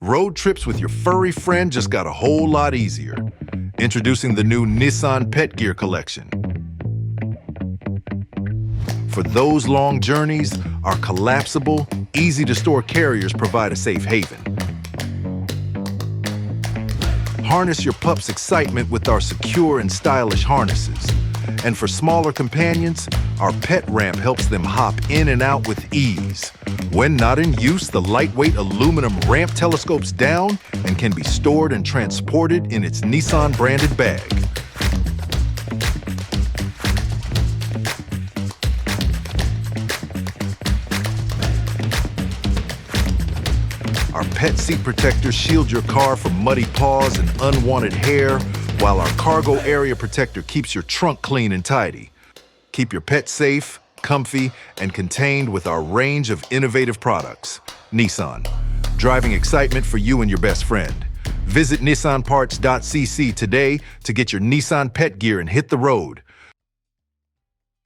Road trips with your furry friend just got a whole lot easier. Introducing the new Nissan Pet Gear Collection. For those long journeys, our collapsible, easy-to-store carriers provide a safe haven. Harness your pup's excitement with our secure and stylish harnesses. And for smaller companions, our pet ramp helps them hop in and out with ease. When not in use, the lightweight aluminum ramp telescopes down and can be stored and transported in its Nissan-branded bag. Our pet seat protectors shield your car from muddy paws and unwanted hair, while our cargo area protector keeps your trunk clean and tidy. Keep your pet safe, comfy, and contained with our range of innovative products. Nissan, driving excitement for you and your best friend. Visit nissanpartscc today to get your Nissan pet gear and hit the road.